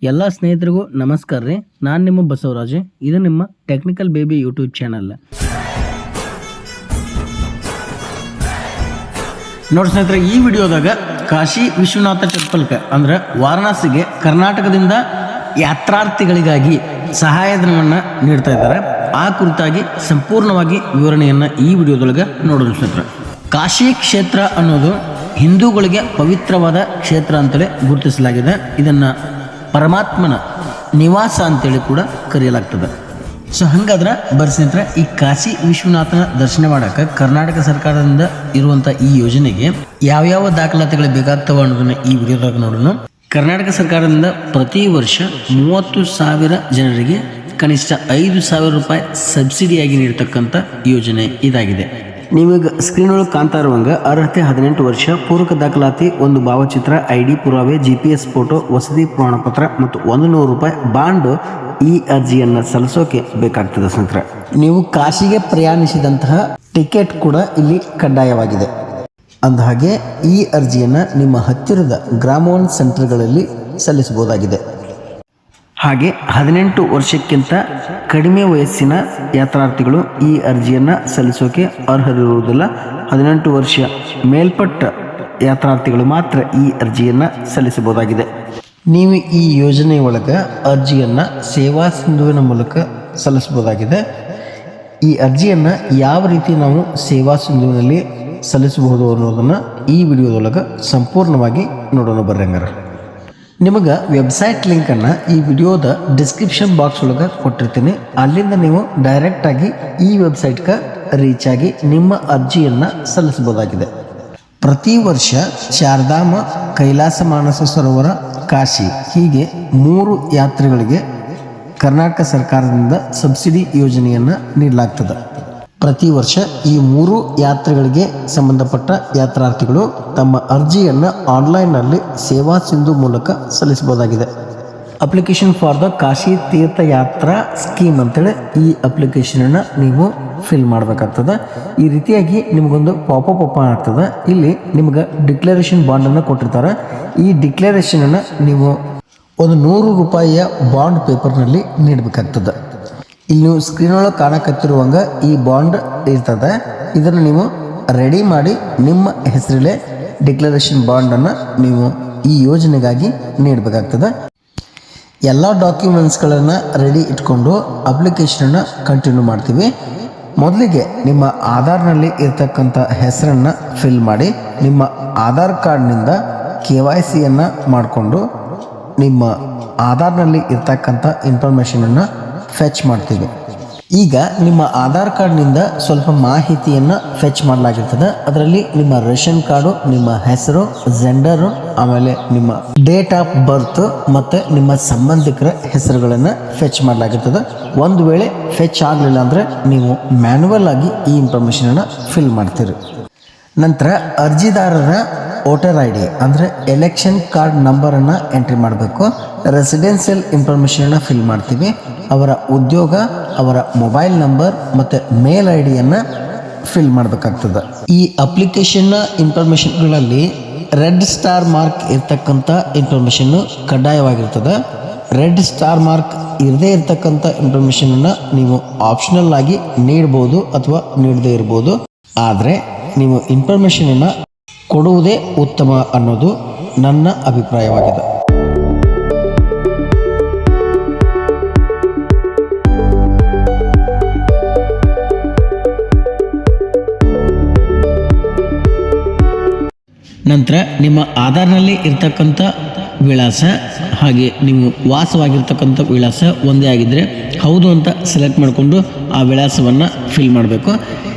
ಎಲ್ಲ ಸ್ನೇಹಿತರಿಗೂ ನಮಸ್ಕಾರ ರೀ. ನಾನು ನಿಮ್ಮ ಬಸವರಾಜ್. ಇದು ನಿಮ್ಮ ಟೆಕ್ನಿಕಲ್ ಬೇಬಿ ಯೂಟ್ಯೂಬ್ ಚಾನಲ್. ನೋಡಿ ಸ್ನೇಹಿತರೆ, ಈ ವಿಡಿಯೋದಾಗ ಕಾಶಿ ವಿಶ್ವನಾಥ ಟೆಂಪಲ್ಗೆ ಅಂದ್ರೆ ವಾರಣಾಸಿಗೆ ಕರ್ನಾಟಕದಿಂದ ಯಾತ್ರಾರ್ಥಿಗಳಿಗಾಗಿ ಸಹಾಯಧನವನ್ನು ನೀಡ್ತಾ ಇದ್ದಾರೆ. ಆ ಕುರಿತಾಗಿ ಸಂಪೂರ್ಣವಾಗಿ ವಿವರಣೆಯನ್ನು ಈ ವಿಡಿಯೋದೊಳಗೆ ನೋಡೋಣ ಸ್ನೇಹಿತರೆ. ಕಾಶಿ ಕ್ಷೇತ್ರ ಅನ್ನೋದು ಹಿಂದೂಗಳಿಗೆ ಪವಿತ್ರವಾದ ಕ್ಷೇತ್ರ ಅಂತೇಳಿ ಗುರುತಿಸಲಾಗಿದೆ. ಇದನ್ನು ಪರಮಾತ್ಮನ ನಿವಾಸ ಅಂತೇಳಿ ಕೂಡ ಕರೆಯಲಾಗ್ತದೆ. ಸೊ ಹಾಗಾದ್ರೆ ಬರ್ರಿ ಸ್ನೇಹಿತರೆ, ಈ ಕಾಶಿ ವಿಶ್ವನಾಥನ ದರ್ಶನ ಮಾಡೋಕೆ ಕರ್ನಾಟಕ ಸರ್ಕಾರದಿಂದ ಇರುವಂಥ ಈ ಯೋಜನೆಗೆ ಯಾವ್ಯಾವ ದಾಖಲಾತಿಗಳು ಬೇಕಾಗ್ತವೆ ಅನ್ನೋದನ್ನ ಈ ವಿಡಿಯೋದಾಗ ನೋಡೋಣ. ಕರ್ನಾಟಕ ಸರ್ಕಾರದಿಂದ ಪ್ರತಿ ವರ್ಷ 30,000 ಜನರಿಗೆ ಕನಿಷ್ಠ 5,000 ರೂಪಾಯಿ ಸಬ್ಸಿಡಿಯಾಗಿ ನೀಡತಕ್ಕಂಥ ಯೋಜನೆ ಇದಾಗಿದೆ. ನೀವೀಗ ಸ್ಕ್ರೀನ್ ಒಳಗೆ ಕಾಣ್ತಾ ಇರುವಂಗೆ ಅರ್ಹತೆ 18 ವರ್ಷ, ಪೂರಕ ದಾಖಲಾತಿ, ಒಂದು ಭಾವಚಿತ್ರ, ID ಪುರಾವೆ, GPS ಫೋಟೋ, ವಸತಿ ಪ್ರಮಾಣ ಪತ್ರ ಮತ್ತು 100 ರೂಪಾಯಿ ಬಾಂಡ್ ಈ ಅರ್ಜಿಯನ್ನು ಸಲ್ಲಿಸೋಕೆ ಬೇಕಾಗ್ತದೆ ಸ್ನೇಹಿತರೆ. ನೀವು ಕಾಶಿಗೆ ಪ್ರಯಾಣಿಸಿದಂತಹ ಟಿಕೆಟ್ ಕೂಡ ಇಲ್ಲಿ ಕಡ್ಡಾಯವಾಗಿದೆ. ಅಂದಹಾಗೆ ಈ ಅರ್ಜಿಯನ್ನು ನಿಮ್ಮ ಹತ್ತಿರದ ಗ್ರಾಮ ಸೆಂಟರ್ಗಳಲ್ಲಿ ಸಲ್ಲಿಸಬಹುದಾಗಿದೆ. ಹಾಗೆ 18 ವರ್ಷಕ್ಕಿಂತ ಕಡಿಮೆ ವಯಸ್ಸಿನ ಯಾತ್ರಾರ್ಥಿಗಳು ಈ ಅರ್ಜಿಯನ್ನು ಸಲ್ಲಿಸೋಕೆ ಅರ್ಹರಿರುವುದಿಲ್ಲ. 18 ವರ್ಷ ಮೇಲ್ಪಟ್ಟ ಯಾತ್ರಾರ್ಥಿಗಳು ಮಾತ್ರ ಈ ಅರ್ಜಿಯನ್ನು ಸಲ್ಲಿಸಬಹುದಾಗಿದೆ. ನೀವು ಈ ಯೋಜನೆ ಒಳಗೆ ಅರ್ಜಿಯನ್ನು ಸೇವಾ ಸಿಂಧುವಿನ ಮೂಲಕ ಸಲ್ಲಿಸಬಹುದಾಗಿದೆ. ಈ ಅರ್ಜಿಯನ್ನು ಯಾವ ರೀತಿ ನಾವು ಸೇವಾ ಸಿಂಧುವಿನಲ್ಲಿ ಸಲ್ಲಿಸಬಹುದು ಅನ್ನೋದನ್ನು ಈ ವಿಡಿಯೋದೊಳಗೆ ಸಂಪೂರ್ಣವಾಗಿ ನೋಡೋಣ ಬರ್ರಿ. ಹಂಗಾರೆ ನಿಮಗೆ ವೆಬ್ಸೈಟ್ ಲಿಂಕನ್ನು ಈ ವಿಡಿಯೋದ ಡಿಸ್ಕ್ರಿಪ್ಷನ್ ಬಾಕ್ಸ್ ಒಳಗೆ ಕೊಟ್ಟಿರ್ತೀನಿ. ಅಲ್ಲಿಂದ ನೀವು ಡೈರೆಕ್ಟಾಗಿ ಈ ವೆಬ್ಸೈಟ್ಗೆ ರೀಚ್ ಆಗಿ ನಿಮ್ಮ ಅರ್ಜಿಯನ್ನು ಸಲ್ಲಿಸಬಹುದಾಗಿದೆ. ಪ್ರತಿ ವರ್ಷ ಚಾರ್ಧಾಮ, ಕೈಲಾಸ ಮಾನಸ ಸರೋವರ, ಕಾಶಿ ಹೀಗೆ 3 ಯಾತ್ರೆಗಳಿಗೆ ಕರ್ನಾಟಕ ಸರ್ಕಾರದಿಂದ ಸಬ್ಸಿಡಿ ಯೋಜನೆಯನ್ನು ನೀಡಲಾಗ್ತದೆ. ಪ್ರತಿ ವರ್ಷ ಈ 3 ಯಾತ್ರೆಗಳಿಗೆ ಸಂಬಂಧಪಟ್ಟ ಯಾತ್ರಾರ್ಥಿಗಳು ತಮ್ಮ ಅರ್ಜಿಯನ್ನು ಆನ್ಲೈನ್ನಲ್ಲಿ ಸೇವಾ ಸಿಂಧು ಮೂಲಕ ಸಲ್ಲಿಸಬಹುದಾಗಿದೆ. Application for the Kashi Teerthayatra scheme ಅಂತೇಳಿ ಈ ಅಪ್ಲಿಕೇಶನನ್ನು ನೀವು ಫಿಲ್ ಮಾಡಬೇಕಾಗ್ತದೆ. ಈ ರೀತಿಯಾಗಿ ನಿಮಗೊಂದು ಪಾಪಪ್ ಓಪನ್ ಆಗ್ತದೆ. ಇಲ್ಲಿ ನಿಮ್ಗೆ ಡಿಕ್ಲರೇಷನ್ ಬಾಂಡನ್ನು ಕೊಟ್ಟಿರ್ತಾರೆ. ಈ ಡಿಕ್ಲರೇಷನನ್ನು ನೀವು ಒಂದು 100 ರೂಪಾಯಿಯ ಬಾಂಡ್ ಪೇಪರ್ನಲ್ಲಿ ನೀಡಬೇಕಾಗ್ತದೆ. ಇಲ್ಲಿ ನೀವು ಸ್ಕ್ರೀನ್ ಒಳಗೆ ಕಾಣಕತ್ತಿರುವಂಗೆ ಈ ಬಾಂಡ್ ಇರ್ತದೆ. ಇದನ್ನು ನೀವು ರೆಡಿ ಮಾಡಿ ನಿಮ್ಮ ಹೆಸರಲ್ಲೇ ಡಿಕ್ಲರೇಷನ್ ಬಾಂಡನ್ನು ನೀವು ಈ ಯೋಜನೆಗಾಗಿ ನೀಡಬೇಕಾಗ್ತದೆ. ಎಲ್ಲ ಡಾಕ್ಯುಮೆಂಟ್ಸ್ಗಳನ್ನು ರೆಡಿ ಇಟ್ಕೊಂಡು ಅಪ್ಲಿಕೇಶನನ್ನು ಕಂಟಿನ್ಯೂ ಮಾಡ್ತೀವಿ. ಮೊದಲಿಗೆ ನಿಮ್ಮ ಆಧಾರ್ನಲ್ಲಿ ಇರ್ತಕ್ಕಂಥ ಹೆಸರನ್ನು ಫಿಲ್ ಮಾಡಿ, ನಿಮ್ಮ ಆಧಾರ್ ಕಾರ್ಡ್ನಿಂದ KYCಯನ್ನು ಮಾಡಿಕೊಂಡು ನಿಮ್ಮ ಆಧಾರ್ನಲ್ಲಿ ಇರ್ತಕ್ಕಂಥ ಇನ್ಫಾರ್ಮೇಷನನ್ನು ಫೆಚ್ ಮಾಡ್ತೀವಿ. ಈಗ ನಿಮ್ಮ ಆಧಾರ್ ಕಾರ್ಡ್ನಿಂದ ಸ್ವಲ್ಪ ಮಾಹಿತಿಯನ್ನು ಫೆಚ್ ಮಾಡಲಾಗಿರ್ತದೆ. ಅದರಲ್ಲಿ ನಿಮ್ಮ ರೇಷನ್ ಕಾರ್ಡು, ನಿಮ್ಮ ಹೆಸರು, ಜೆಂಡರು, ಆಮೇಲೆ ನಿಮ್ಮ ಡೇಟ್ ಆಫ್ ಬರ್ತ್ ಮತ್ತು ನಿಮ್ಮ ಸಂಬಂಧಿಕರ ಹೆಸರುಗಳನ್ನು ಫೆಚ್ ಮಾಡಲಾಗಿರ್ತದೆ. ಒಂದು ವೇಳೆ ಫೆಚ್ ಆಗಲಿಲ್ಲ ಅಂದರೆ ನೀವು ಮ್ಯಾನ್ಯುವಲ್ ಆಗಿ ಈ ಇನ್ಫಾರ್ಮೇಷನನ್ನು ಫಿಲ್ ಮಾಡ್ತೀರಿ. ನಂತರ ಅರ್ಜಿದಾರರ ವೋಟರ್ ID ಅಂದರೆ ಎಲೆಕ್ಷನ್ ಕಾರ್ಡ್ ನಂಬರನ್ನು ಎಂಟ್ರಿ ಮಾಡಬೇಕು. ರೆಸಿಡೆನ್ಷಿಯಲ್ ಇನ್ಫಾರ್ಮೇಷನನ್ನು ಫಿಲ್ ಮಾಡ್ತೀವಿ. ಅವರ ಉದ್ಯೋಗ, ಅವರ ಮೊಬೈಲ್ ನಂಬರ್ ಮತ್ತು ಮೇಲ್ IDಯನ್ನು ಫಿಲ್ ಮಾಡಬೇಕಾಗ್ತದೆ. ಈ ಅಪ್ಲಿಕೇಶನ್ನ ಇನ್ಫಾರ್ಮೇಷನ್ಗಳಲ್ಲಿ ರೆಡ್ ಸ್ಟಾರ್ ಮಾರ್ಕ್ ಇರ್ತಕ್ಕಂಥ ಇನ್ಫಾರ್ಮೇಷನ್ನು ಕಡ್ಡಾಯವಾಗಿರ್ತದೆ. ರೆಡ್ ಸ್ಟಾರ್ ಮಾರ್ಕ್ ಇರದೇ ಇರತಕ್ಕಂಥ ಇನ್ಫಾರ್ಮೇಷನನ್ನು ನೀವು ಆಪ್ಷನಲ್ ಆಗಿ ನೀಡ್ಬೋದು ಅಥವಾ ನೀಡದೇ ಇರ್ಬೋದು. ಆದರೆ ನೀವು ಇನ್ಫಾರ್ಮೇಷನನ್ನು ಕೊಡುವುದೇ ಉತ್ತಮ ಅನ್ನೋದು ನನ್ನ ಅಭಿಪ್ರಾಯವಾಗಿದೆ. ನಂತರ ನಿಮ್ಮ ಆಧಾರ್ನಲ್ಲಿ ಇರ್ತಕ್ಕಂಥ ವಿಳಾಸ ಹಾಗೆ ನೀವು ವಾಸವಾಗಿರ್ತಕ್ಕಂಥ ವಿಳಾಸ ಒಂದೇ ಆಗಿದ್ದರೆ ಹೌದು ಅಂತ ಸೆಲೆಕ್ಟ್ ಮಾಡಿಕೊಂಡು ಆ ವಿಳಾಸವನ್ನು ಫಿಲ್ ಮಾಡಬೇಕು.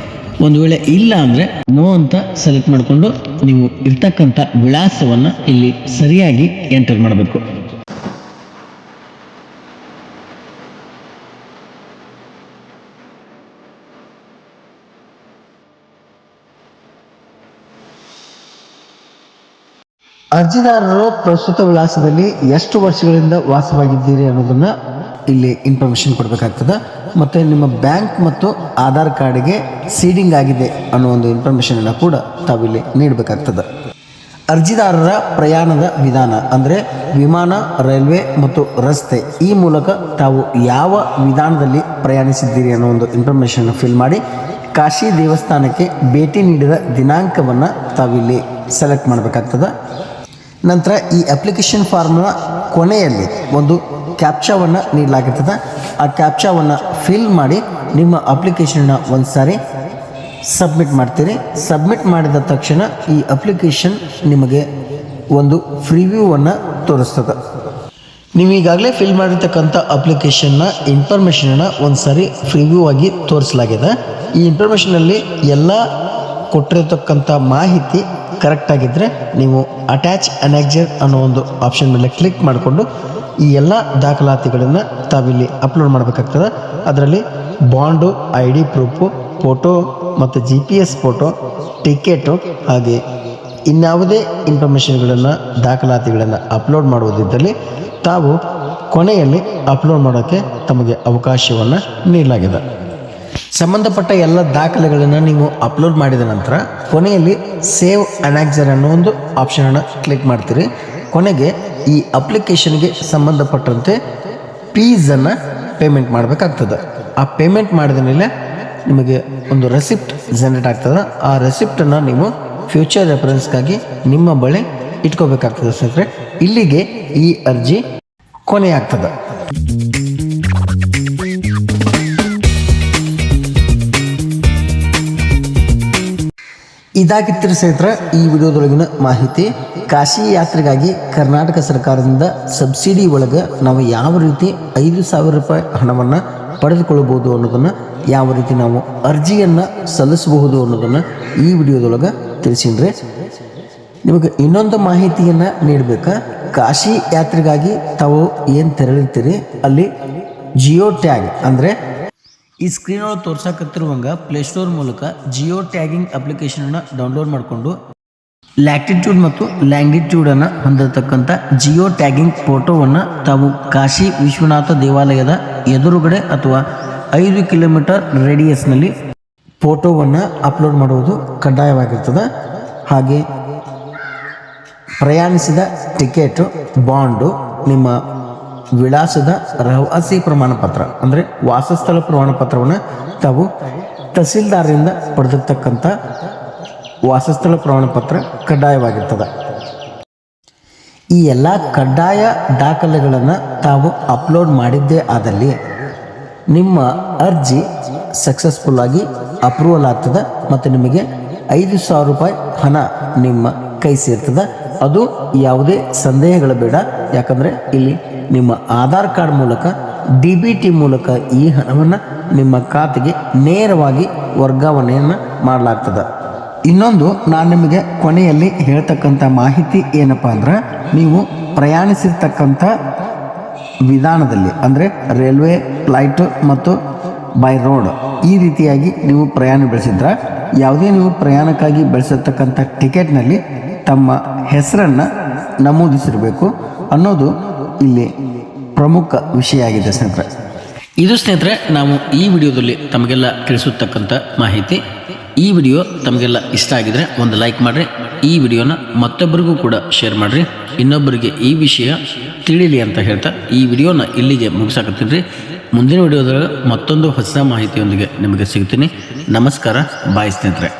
ಒಂದು ವೇಳೆ ಇಲ್ಲ ಅಂದರೆ ನೋ ಅಂತ ಸೆಲೆಕ್ಟ್ ಮಾಡಿಕೊಂಡು ನೀವು ಇರ್ತಕ್ಕಂಥ ವಿಳಾಸವನ್ನು ಇಲ್ಲಿ ಸರಿಯಾಗಿ ಎಂಟರ್ ಮಾಡಬೇಕು. ಅರ್ಜಿದಾರರು ಪ್ರಸ್ತುತ ವಿಳಾಸದಲ್ಲಿ ಎಷ್ಟು ವರ್ಷಗಳಿಂದ ವಾಸವಾಗಿದ್ದೀರಿ ಅನ್ನೋದನ್ನು ಇಲ್ಲಿ ಇನ್ಫಾರ್ಮೇಷನ್ ಕೊಡಬೇಕಾಗ್ತದೆ. ಮತ್ತು ನಿಮ್ಮ ಬ್ಯಾಂಕ್ ಮತ್ತು ಆಧಾರ್ ಕಾರ್ಡಿಗೆ ಸೀಡಿಂಗ್ ಆಗಿದೆ ಅನ್ನೋ ಒಂದು ಇನ್ಫಾರ್ಮೇಷನನ್ನು ಕೂಡ ತಾವಿಲ್ಲಿ ನೀಡಬೇಕಾಗ್ತದೆ. ಅರ್ಜಿದಾರರ ಪ್ರಯಾಣದ ವಿಧಾನ ಅಂದರೆ ವಿಮಾನ, ರೈಲ್ವೆ ಮತ್ತು ರಸ್ತೆ ಈ ಮೂಲಕ ತಾವು ಯಾವ ವಿಧಾನದಲ್ಲಿ ಪ್ರಯಾಣಿಸಿದ್ದೀರಿ ಅನ್ನೋ ಒಂದು ಇನ್ಫಾರ್ಮೇಷನ್ ಫಿಲ್ ಮಾಡಿ ಕಾಶಿ ದೇವಸ್ಥಾನಕ್ಕೆ ಭೇಟಿ ನೀಡಿದ ದಿನಾಂಕವನ್ನು ತಾವಿಲ್ಲಿ ಸೆಲೆಕ್ಟ್ ಮಾಡಬೇಕಾಗ್ತದೆ. ನಂತರ ಈ ಅಪ್ಲಿಕೇಶನ್ ಫಾರ್ಮ್ನ ಕೊನೆಯಲ್ಲಿ ಒಂದು ಕ್ಯಾಪ್ಚಾವನ್ನು ನೀಡಲಾಗಿರ್ತದೆ. ಆ ಕ್ಯಾಪ್ಚಾವನ್ನು ಫಿಲ್ ಮಾಡಿ ನಿಮ್ಮ ಅಪ್ಲಿಕೇಶನ್ನ ಒಂದು ಸಾರಿ ಸಬ್ಮಿಟ್ ಮಾಡ್ತೀರಿ. ಸಬ್ಮಿಟ್ ಮಾಡಿದ ತಕ್ಷಣ ಈ ಅಪ್ಲಿಕೇಶನ್ ನಿಮಗೆ ಒಂದು ಪ್ರಿವ್ಯೂವನ್ನು ತೋರಿಸ್ತದೆ. ನೀವು ಈಗಾಗಲೇ ಫಿಲ್ ಮಾಡಿರ್ತಕ್ಕಂಥ ಅಪ್ಲಿಕೇಶನ್ನ ಇನ್ಫಾರ್ಮೇಷನನ್ನು ಒಂದು ಸಾರಿ ಪ್ರಿವ್ಯೂ ಆಗಿ ತೋರಿಸಲಾಗಿದೆ. ಈ ಇನ್ಫಾರ್ಮೇಷನಲ್ಲಿ ಎಲ್ಲ ಕೊಟ್ಟಿರತಕ್ಕಂಥ ಮಾಹಿತಿ ಕರೆಕ್ಟಾಗಿದ್ದರೆ ನೀವು ಅಟ್ಯಾಚ್ ಅನೆಕ್ಸರ್ ಅನ್ನೋ ಒಂದು ಆಪ್ಷನ್ ಮೇಲೆ ಕ್ಲಿಕ್ ಮಾಡಿಕೊಂಡು ಈ ಎಲ್ಲ ದಾಖಲಾತಿಗಳನ್ನು ತಾವಿಲ್ಲಿ ಅಪ್ಲೋಡ್ ಮಾಡಬೇಕಾಗ್ತದೆ. ಅದರಲ್ಲಿ ಬಾಂಡು, ID ಪ್ರೂಫು, ಫೋಟೋ ಮತ್ತು GPS ಫೋಟೋ, ಟಿಕೆಟು ಹಾಗೆ ಇನ್ಯಾವುದೇ ಇನ್ಫಾರ್ಮೇಷನ್ಗಳನ್ನು ದಾಖಲಾತಿಗಳನ್ನು ಅಪ್ಲೋಡ್ ಮಾಡುವುದಿದ್ದಲ್ಲಿ ತಾವು ಕೊನೆಯಲ್ಲಿ ಅಪ್ಲೋಡ್ ಮಾಡೋಕ್ಕೆ ತಮಗೆ ಅವಕಾಶವನ್ನು ನೀಡಲಾಗಿದೆ. ಸಂಬಂಧಪಟ್ಟ ಎಲ್ಲ ದಾಖಲೆಗಳನ್ನು ನೀವು ಅಪ್ಲೋಡ್ ಮಾಡಿದ ನಂತರ ಕೊನೆಯಲ್ಲಿ ಸೇವ್ ಅನೆಕ್ಸರ್ ಅನ್ನೋ ಒಂದು ಆಪ್ಷನನ್ನು ಕ್ಲಿಕ್ ಮಾಡ್ತೀರಿ. ಕೊನೆಗೆ ಈ ಅಪ್ಲಿಕೇಶನ್ಗೆ ಸಂಬಂಧಪಟ್ಟಂತೆ ಫೀಸನ್ನು ಪೇಮೆಂಟ್ ಮಾಡಬೇಕಾಗ್ತದೆ. ಆ ಪೇಮೆಂಟ್ ಮಾಡಿದ ಮೇಲೆ ನಿಮಗೆ ಒಂದು ರೆಸಿಪ್ಟ್ ಜನರೇಟ್ ಆಗ್ತದೆ. ಆ ರೆಸಿಪ್ಟನ್ನು ನೀವು ಫ್ಯೂಚರ್ ರೆಫರೆನ್ಸ್ಗಾಗಿ ನಿಮ್ಮ ಬಳಿ ಇಟ್ಕೋಬೇಕಾಗ್ತದೆ ಸ್ನೇಹಿತರೆ. ಇಲ್ಲಿಗೆ ಈ ಅರ್ಜಿ ಕೊನೆಯಾಗ್ತದೆ. ಇದಾಗಿತ್ತಿರ ಸ್ನೇಹಿತರೆ ಈ ವಿಡಿಯೋದೊಳಗಿನ ಮಾಹಿತಿ. ಕಾಶಿ ಯಾತ್ರೆಗಾಗಿ ಕರ್ನಾಟಕ ಸರ್ಕಾರದಿಂದ ಸಬ್ಸಿಡಿ ಒಳಗೆ ನಾವು ಯಾವ ರೀತಿ 5,000 ರೂಪಾಯಿ ಹಣವನ್ನು ಪಡೆದುಕೊಳ್ಳಬಹುದು ಅನ್ನೋದನ್ನು, ಯಾವ ರೀತಿ ನಾವು ಅರ್ಜಿಯನ್ನು ಸಲ್ಲಿಸಬಹುದು ಅನ್ನೋದನ್ನು ಈ ವಿಡಿಯೋದೊಳಗೆ ತಿಳಿಸಿದ್ರೆ. ನಿಮಗೆ ಇನ್ನೊಂದು ಮಾಹಿತಿಯನ್ನು ನೀಡಬೇಕಾ, ಕಾಶಿ ಯಾತ್ರೆಗಾಗಿ ತಾವು ಏನು ತೆರಳಿರ್ತೀರಿ ಅಲ್ಲಿ ಜಿಯೋ ಟ್ಯಾಗ್ ಅಂದರೆ ಈ ಸ್ಕ್ರೀನ್ ಒಳಗೆ ತೋರ್ಸಕತ್ತಿರುವಂಗೆ ಪ್ಲೇಸ್ಟೋರ್ ಮೂಲಕ ಜಿಯೋ ಟ್ಯಾಗಿಂಗ್ ಅಪ್ಲಿಕೇಶನನ್ನು ಡೌನ್ಲೋಡ್ ಮಾಡಿಕೊಂಡು ಲ್ಯಾಟಿಟ್ಯೂಡ್ ಮತ್ತು ಲ್ಯಾಂಗಿಟ್ಯೂಡನ್ನು ಹೊಂದಿರತಕ್ಕಂಥ ಜಿಯೋ ಟ್ಯಾಗಿಂಗ್ ಫೋಟೋವನ್ನು ತಾವು ಕಾಶಿ ವಿಶ್ವನಾಥ ದೇವಾಲಯದ ಎದುರುಗಡೆ ಅಥವಾ 5 ಕಿಲೋಮೀಟರ್ ರೇಡಿಯಸ್ನಲ್ಲಿ ಫೋಟೋವನ್ನು ಅಪ್ಲೋಡ್ ಮಾಡುವುದು ಕಡ್ಡಾಯವಾಗಿರ್ತದೆ. ಹಾಗೆ ಪ್ರಯಾಣಿಸಿದ ಟಿಕೆಟು, ಬಾಂಡು, ನಿಮ್ಮ ವಿಳಾಸದ ರಹವಾಸಿ ಪ್ರಮಾಣ ಪತ್ರ ಅಂದರೆ ವಾಸಸ್ಥಳ ಪ್ರಮಾಣ ಪತ್ರವನ್ನು ತಾವು ತಹಸೀಲ್ದಾರರಿಂದ ಪಡೆದಿರ್ತಕ್ಕಂಥ ವಾಸಸ್ಥಳ ಪ್ರಮಾಣ ಪತ್ರ ಕಡ್ಡಾಯವಾಗಿರ್ತದೆ. ಈ ಎಲ್ಲ ಕಡ್ಡಾಯ ದಾಖಲೆಗಳನ್ನು ತಾವು ಅಪ್ಲೋಡ್ ಮಾಡಿದ್ದೇ ಆದಲ್ಲಿ ನಿಮ್ಮ ಅರ್ಜಿ ಸಕ್ಸಸ್ಫುಲ್ಲಾಗಿ ಅಪ್ರೂವಲ್ ಆಗ್ತದೆ ಮತ್ತು ನಿಮಗೆ 5,000 ರೂಪಾಯಿ ಹಣ ನಿಮ್ಮ ಕೈ ಸೇರ್ತದೆ. ಅದು ಯಾವುದೇ ಸಂದೇಹಗಳು ಬೇಡ. ಯಾಕಂದರೆ ಇಲ್ಲಿ ನಿಮ್ಮ ಆಧಾರ್ ಕಾರ್ಡ್ ಮೂಲಕ DBT ಮೂಲಕ ಈ ಹಣವನ್ನು ನಿಮ್ಮ ಖಾತೆಗೆ ನೇರವಾಗಿ ವರ್ಗಾವಣೆಯನ್ನು ಮಾಡಲಾಗ್ತದೆ. ಇನ್ನೊಂದು ನಾನು ನಿಮಗೆ ಕೊನೆಯಲ್ಲಿ ಹೇಳ್ತಕ್ಕಂಥ ಮಾಹಿತಿ ಏನಪ್ಪ ಅಂದ್ರೆ, ನೀವು ಪ್ರಯಾಣಿಸಿರ್ತಕ್ಕಂಥ ವಿಧಾನದಲ್ಲಿ ಅಂದರೆ ರೈಲ್ವೆ, ಫ್ಲೈಟ್ ಮತ್ತು ಬೈ ರೋಡ್ ಈ ರೀತಿಯಾಗಿ ನೀವು ಪ್ರಯಾಣ ಬೆಳೆಸಿದ್ರೆ ಯಾವುದೇ ನೀವು ಪ್ರಯಾಣಕ್ಕಾಗಿ ಬೆಳೆಸಿರ್ತಕ್ಕಂಥ ಟಿಕೆಟ್ನಲ್ಲಿ ತಮ್ಮ ಹೆಸರನ್ನು ನಮೂದಿಸಿರಬೇಕು ಅನ್ನೋದು ಇಲ್ಲಿ ಪ್ರಮುಖ ವಿಷಯ ಆಗಿದೆ ಸ್ನೇಹಿತರೆ. ಇದು ಸ್ನೇಹಿತರೆ ನಾವು ಈ ವಿಡಿಯೋದಲ್ಲಿ ತಮಗೆಲ್ಲ ತಿಳಿಸುತ್ತಕ್ಕಂಥ ಮಾಹಿತಿ. ಈ ವಿಡಿಯೋ ತಮಗೆಲ್ಲ ಇಷ್ಟ ಆಗಿದರೆ ಒಂದು ಲೈಕ್ ಮಾಡಿರಿ. ಈ ವಿಡಿಯೋನ ಮತ್ತೊಬ್ಬರಿಗೂ ಕೂಡ ಶೇರ್ ಮಾಡಿರಿ, ಇನ್ನೊಬ್ಬರಿಗೆ ಈ ವಿಷಯ ತಿಳಿಲಿ ಅಂತ ಹೇಳ್ತಾ ಈ ವಿಡಿಯೋನ ಇಲ್ಲಿಗೆ ಮುಗಿಸಾಕತ್ತೀನಿ. ಮುಂದಿನ ವಿಡಿಯೋದಾಗ ಮತ್ತೊಂದು ಹೊಸ ಮಾಹಿತಿಯೊಂದಿಗೆ ನಿಮಗೆ ಸಿಗ್ತೀನಿ. ನಮಸ್ಕಾರ, ಬಾಯ್ ಸ್ನೇಹಿತರೆ.